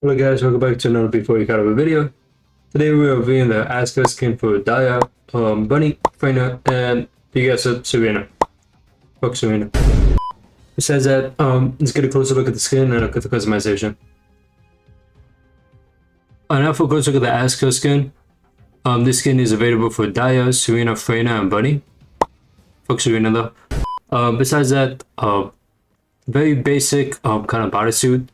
Hello guys, welcome back to another BYC I video. Today we're reviewing the Asuka skin for Daya, Bunny, Freyna, and you guys said Serena. Fuck Serena. Besides that, let's get a closer look at the skin and look at the customization. Now for a closer look at the Asuka skin. This skin is available for Daya, Serena, Freyna, and Bunny. Fuck Serena though. Besides that, very basic kind of bodysuit.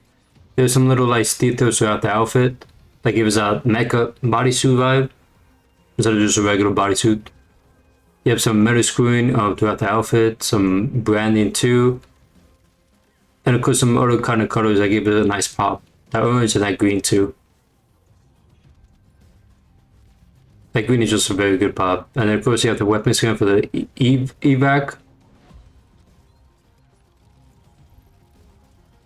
There's some little like details throughout the outfit that gives a mecha bodysuit vibe instead of just a regular bodysuit. You have some metal screwing throughout the outfit, some branding too, and of course some other kind of colors that give it a nice pop. That orange and that green too. That green is just a very good pop. And then of course you have the weapon skin for the evac.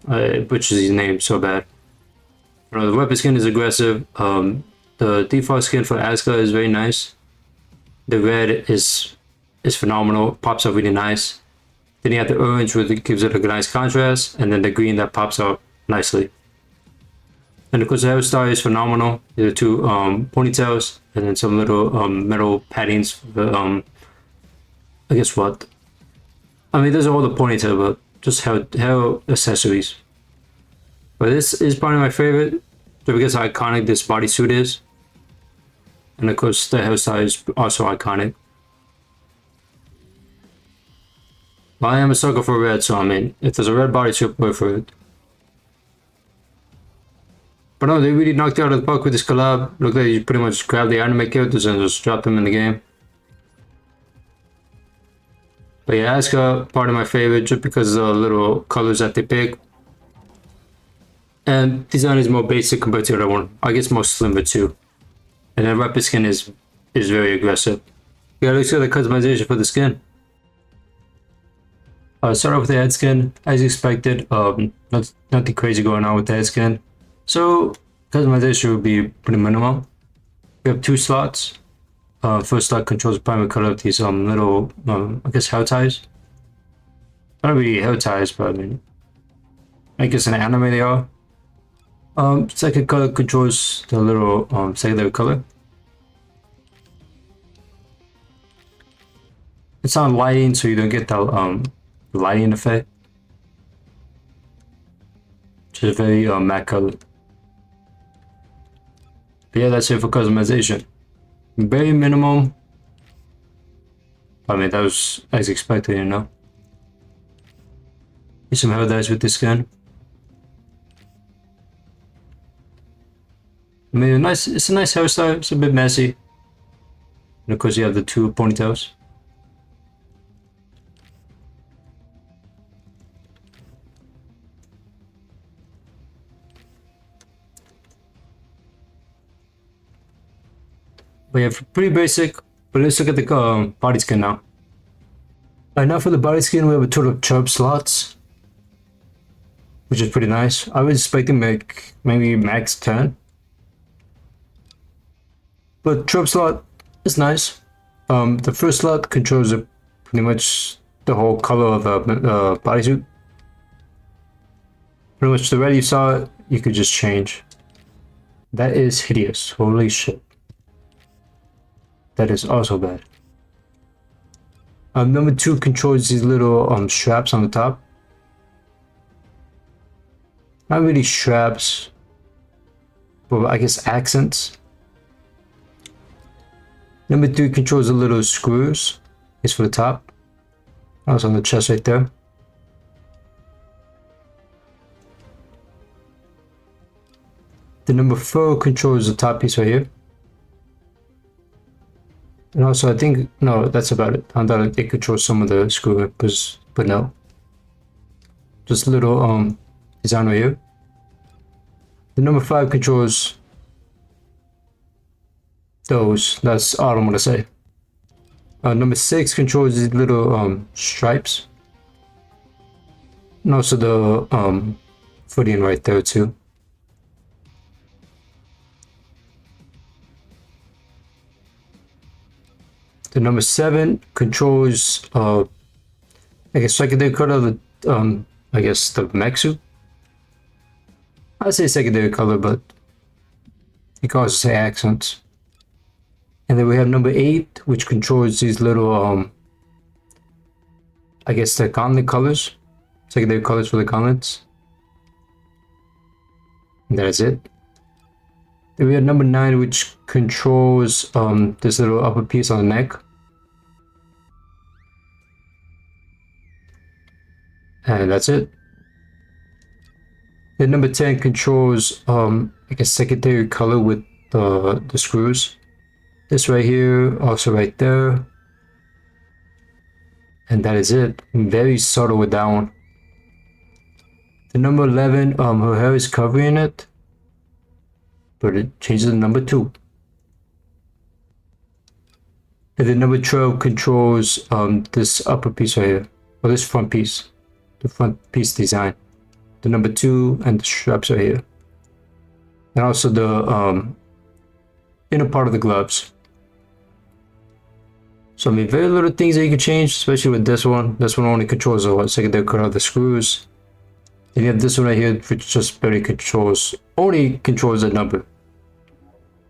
Which is his name so bad. The weapon skin is aggressive. The default skin for Asuka is very nice. The red is phenomenal. Pops up really nice. Then you have the orange, which gives it a nice contrast, and then the green that pops up nicely. And of course the hairstyle is phenomenal. There are two ponytails, and then some little metal paddings. I guess what? I mean, those are all the ponytail, but just hair accessories. But this is probably my favorite, because how iconic this bodysuit is. And of course the hairstyle is also iconic. But I am a sucker for red, so I mean, if there's a red bodysuit, go for it. But no, they really knocked it out of the park with this collab. Looked like you pretty much grabbed the anime characters and just dropped them in the game. But yeah, Asuka, part of my favorite just because of the little colors that they pick. And design is more basic compared to the other one. I guess more slimmer too. And then weapon skin is very aggressive. Yeah, let's get the customization for the skin. Start off with the head skin, as expected. Nothing crazy going on with the head skin. So customization will be pretty minimal. We have two slots. First slot controls the primary color of these little I guess hair ties. Not really hair ties, but I mean, I guess in anime they are. Second color controls the little secondary color. It's on lighting, so you don't get the lighting effect. Just very matte color. But yeah, that's it for customization. Very minimal. I mean, that was as expected, you know. Get some hair dyes with this skin. I mean, it's a nice hairstyle. It's a bit messy. And of course, you have the two ponytails. But yeah, pretty basic. But let's look at the body skin now. Alright, now for the body skin, we have a total of 12 slots, which is pretty nice. I was expecting maybe max 10. But 12 slot is nice. The first slot controls pretty much the whole color of the bodysuit. Pretty much the red you saw, you could just change. That is hideous. Holy shit. That is also bad. Number 2 controls these little straps on the top. Not really straps, but I guess accents. Number 3 controls the little screws. It's for the top. Also on the chest right there. The number 4 controls the top piece right here. And also, I think, no, that's about it. I thought it controls some of the screw but no. Just a little design right here. The number 5 controls those. That's all I'm gonna say. Number 6 controls these little stripes. And also the footing right there too. The number 7 controls I guess secondary color of the I guess the mech suit. I'd say secondary color, but you can also say accents. And then we have number 8, which controls these little, I guess the gauntlet colors. Secondary colors for the gauntlets. And that is it. Then we have number 9, which controls this little upper piece on the neck. And that's it. Then number 10 controls like a secondary color with the screws. This right here, also right there. And that is it. Very subtle with that one. The number 11, her hair is covering it, but it changes to number 2. And then number 12 controls this upper piece right here, or this front piece, the front piece design. The number 2 and the straps right here. And also the inner part of the gloves. So I mean, very little things that you can change, especially with this one. This one only controls the secondary color of the screws. Then you have this one right here, which just barely controls, only controls the number.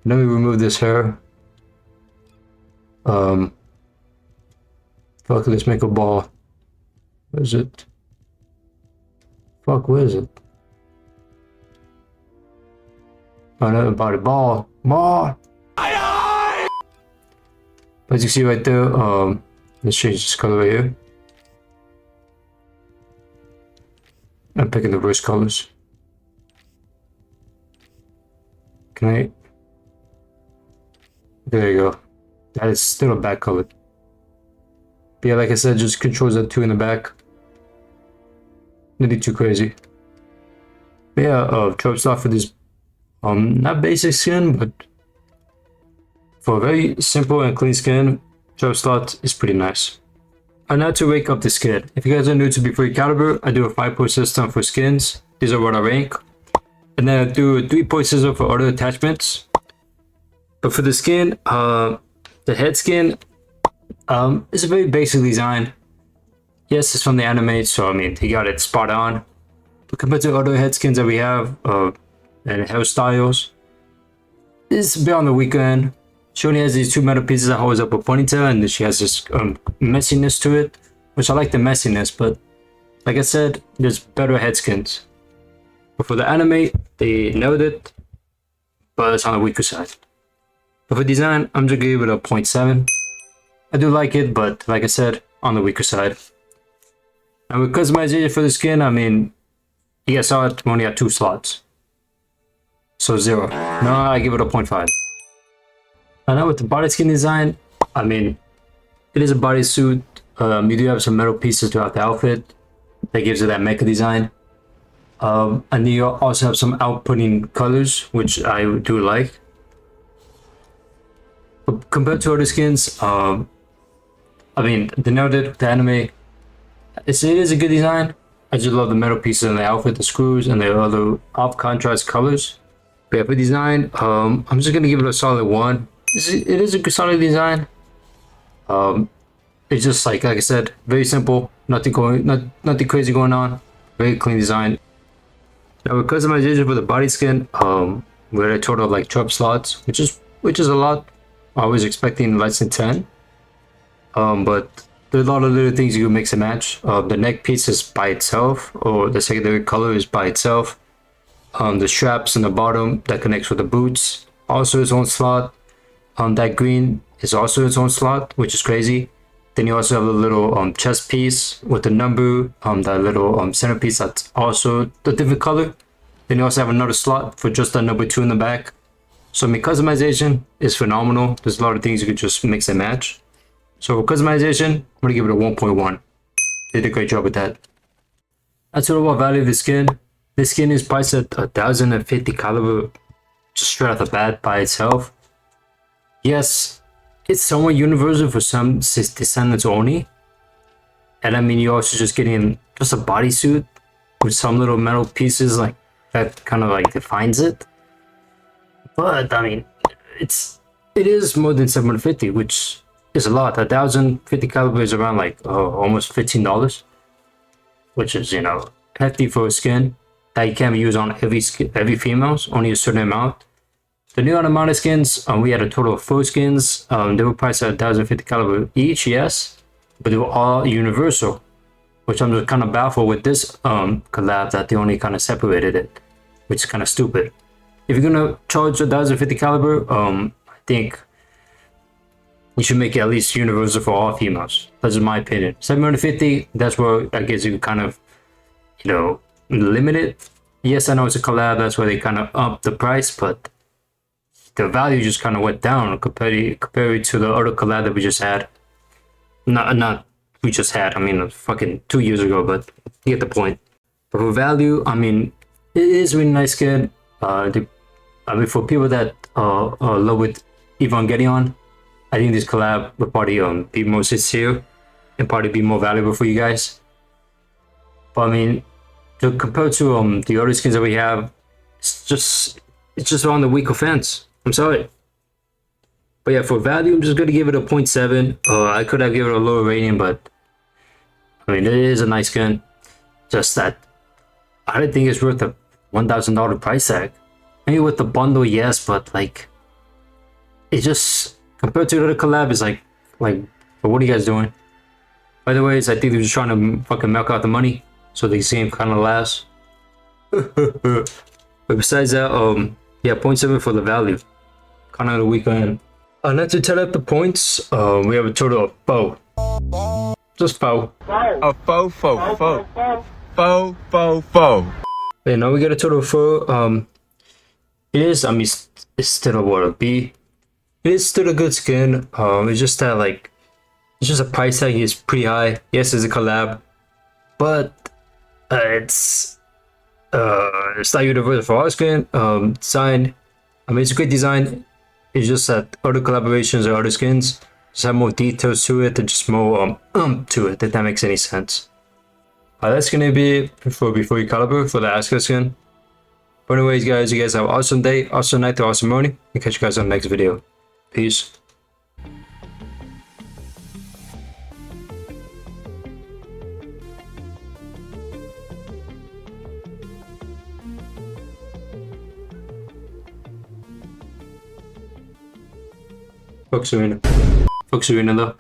Let me remove this hair. Fuck, let's make a ball. Where is it? Fuck, where is it? Oh, no, about a ball. Ball! As you see right there, let's change this color right here. I'm picking the worst colors. Can I? There you go. That is still a back color. But yeah, like I said, just controls that 2 in the back. Nothing too crazy. But yeah, trope slot for this, not basic skin, but for a very simple and clean skin, trope slot is pretty nice. And now to rank up the skin. If you guys are new to B3 Caliber, I do a 5-point system for skins. These are what I rank. And then I do a 3-point system for other attachments. But for the skin, the head skin, is a very basic design. Yes, it's from the anime, so I mean, he got it spot on. But compared to other head skins that we have, and hairstyles, it's a bit on the weaker end. She only has these 2 metal pieces that holds up a ponytail, and then she has this messiness to it, which I like the messiness, but like I said, there's better head skins. But for the anime, they nailed it, but it's on the weaker side. But for design, I'm just gonna give it a 0.7. I do like it, but like I said, on the weaker side. And with customization for the skin, I mean, you guys saw it, we only had 2 slots. So 0. No, I give it a 0.5. And now with the body skin design, I mean, it is a bodysuit. You do have some metal pieces throughout the outfit that gives it that mecha design. And then you also have some outputting colors, which I do like. But compared to other skins, I mean, the anime, it is a good design. I just love the metal pieces in the outfit, the screws, and the other off contrast colors. But yeah, for design, I'm just gonna give it a solid 1. It is a good solid design. It's just like I said, very simple, nothing crazy going on. Very clean design. Now with customization for the body skin, we're at a total of like 12 slots, which is a lot. I was expecting less than 10. But there's a lot of little things you can mix and match. The neck piece is by itself, or the secondary color is by itself. The straps in the bottom that connects with the boots, also its own slot. That green is also its own slot, which is crazy. Then you also have a little chest piece with the number, that little centerpiece that's also a different color. Then you also have another slot for just the number 2 in the back. So I mean, customization is phenomenal. There's a lot of things you could just mix and match. So for customization, I'm gonna give it a 1.1. They did a great job with that. That's the overall value of the skin. This skin is priced at 1,050 caliber, just straight off the bat by itself. Yes, it's somewhat universal for some Descendants only. And I mean, you're also just getting just a bodysuit with some little metal pieces like that kind of like defines it. But I mean, it is more than 750, which is a lot. 1,050 caliber is around like almost $15, which is, you know, hefty for a skin. that you can't use on every females, only a certain amount. The new amount of skins, we had a total of 4 skins. They were priced at 1,050 caliber each, yes, but they were all universal, which I'm just kind of baffled with this collab that they only kind of separated it, which is kind of stupid. If you're gonna charge 1,050 caliber, I think you should make it at least universal for all females. That's my opinion. 750, that's where I guess you kind of, you know, limit it. Yes, I know it's a collab, that's why they kind of up the price, but the value just kind of went down compared to the other collab that we just had. Not we just had, I mean, fucking 2 years ago, but you get the point. But for value, I mean, it is a really nice skin. I mean, for people that love with Evangelion, I think this collab would probably be more sincere and probably be more valuable for you guys. But I mean, compared to the other skins that we have, it's just on the weaker fence. I'm sorry. But yeah, for value, I'm just gonna give it a 0.7. I could have given it a lower rating, but I mean, it is a nice skin. Just that I don't think it's worth a $1,000 price tag. Maybe with the bundle, yes, but like, it just compared to the other collab, is like, but what are you guys doing? By the way, I think they're just trying to fucking milk out the money so the game kind of lasts. But besides that, yeah, 0.7 for the value. Kind of the weekend. Not to tell up the points, we have a total of 4. Just 4. A four. Yeah, now we get a total of 4. It is, I mean, it's still a what, a B. It is still a good skin. It's just that, like, it's just a price tag is pretty high. Yes, it's a collab, but it's not universal for our skin. Design, I mean, it's a great design. It's just that other collaborations or other skins just have more details to it and just more to it, if that makes any sense. That's gonna be it for before you caliber for the Asuka skin. But anyways, guys, you guys have an awesome day, awesome night, or awesome morning. I'll catch you guys on the next video. Peace. Fuck Serena. Fuck Serena though.